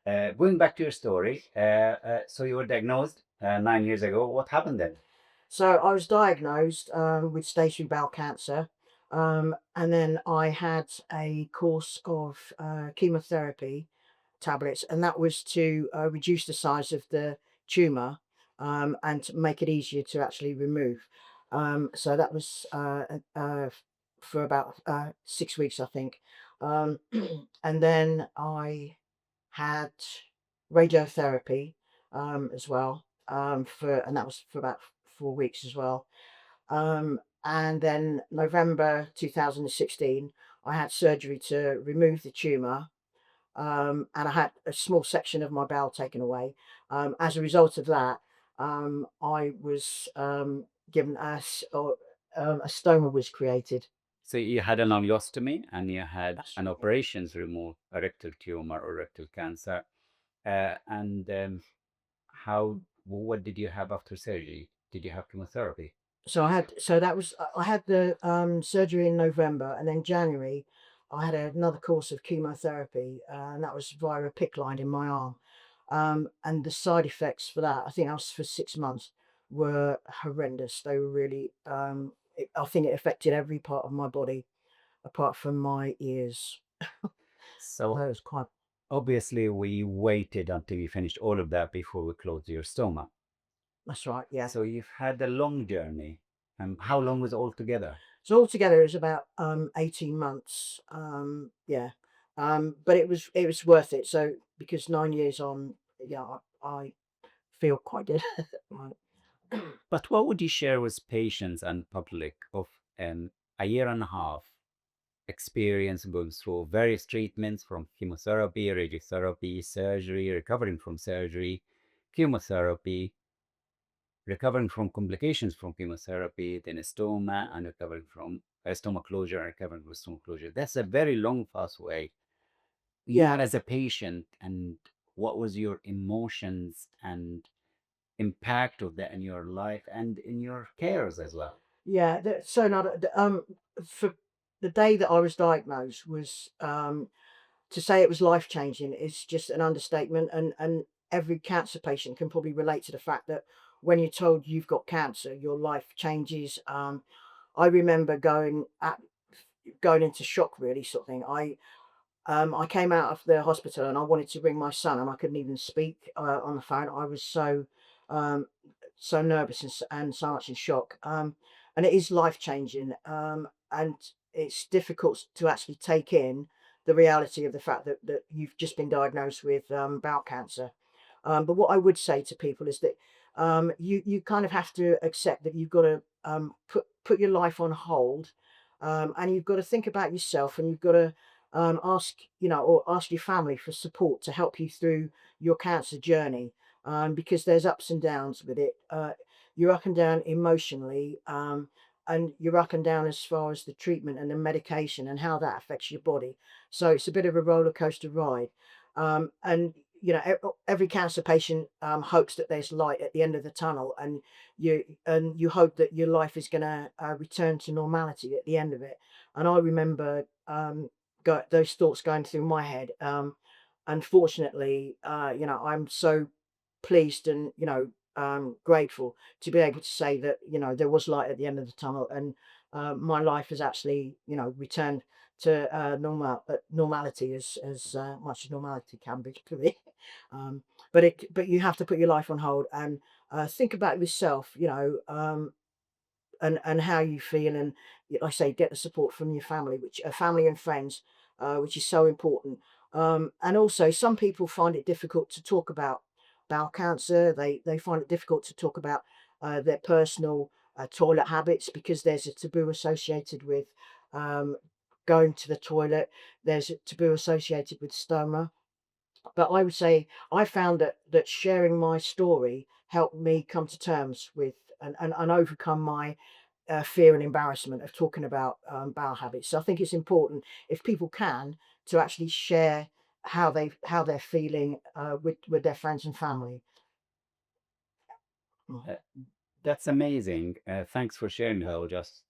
Going back to your story, so you were diagnosed 9 years ago. What happened then? So I was diagnosed with stage 3 bowel cancer, and then I had a course of chemotherapy tablets, and that was to reduce the size of the tumor and to make it easier to actually remove. So that was for about 6 weeks, I think. Um, and then I had radiotherapy as well, and that was for about 4 weeks as well. And then November 2016, I had surgery to remove the tumor, and I had a small section of my bowel taken away. As a result of that, I was given a stoma was created. So you had an ileostomy and you had That's an right. operation to remove a rectal tumor or rectal cancer. And how, what did you have after surgery? Did you have chemotherapy? I had the surgery in November, and then January I had another course of chemotherapy, and that was via a PICC line in my arm. And the side effects for that, I think I was for 6 months, were horrendous. They were really, I think it affected every part of my body apart from my ears. So That was quite. obviously we waited until you finished all of that before we closed your stoma. That's right. Yeah. So you've had a long journey. And how long was it all together? So altogether, it was about 18 months. Yeah, but it was worth it. So because 9 years on, yeah, I feel quite good. Right. But what would you share with patients and public of a year and a half experience going through various treatments from chemotherapy, radiotherapy, surgery, recovering from surgery, chemotherapy, recovering from complications from chemotherapy, then a stoma, and recovering from a stoma closure and recovering from stoma closure? That's a very long pathway. You Yeah, as a patient, and what was your emotions and impact of that in your life and in your cares as well? yeah. So not for the day that I was diagnosed was to say it was life changing is just an understatement, and every cancer patient can probably relate to the fact that when you're told you've got cancer, your life changes. I remember going into shock, really, sort of thing. I came out of the hospital and I wanted to ring my son, and I couldn't even speak on the phone. I was um, so nervous and so much in shock. And it is life changing, and it's difficult to actually take in the reality of the fact that you've just been diagnosed with bowel cancer. But what I would say to people is that you kind of have to accept that you've got to put your life on hold, and you've got to think about yourself, and you've got to ask, or ask your family for support to help you through your cancer journey, because there's ups and downs with it. You're up and down emotionally, and you're up and down as far as the treatment and the medication and how that affects your body. So it's a bit of a roller coaster ride. And every cancer patient hopes that there's light at the end of the tunnel, and you hope that your life is going to return to normality at the end of it. And I remember those thoughts going through my head. Unfortunately, I'm so pleased and grateful to be able to say that there was light at the end of the tunnel, and my life has actually returned to normality, as much as normality can be to me. um, but you have to put your life on hold and think about yourself, and how you feel, and like I say, get the support from your family, which family and friends, which is so important. And also, some people find it difficult to talk about bowel cancer. They find it difficult to talk about their personal toilet habits, because there's a taboo associated with um, going to the toilet. There's a taboo associated with stoma. But I would say I found that sharing my story helped me come to terms with and overcome my fear and embarrassment of talking about bowel habits. So I think it's important, if people can, to actually share how they're feeling with their friends and family. Mm. Uh, that's amazing. Thanks for sharing, though. Just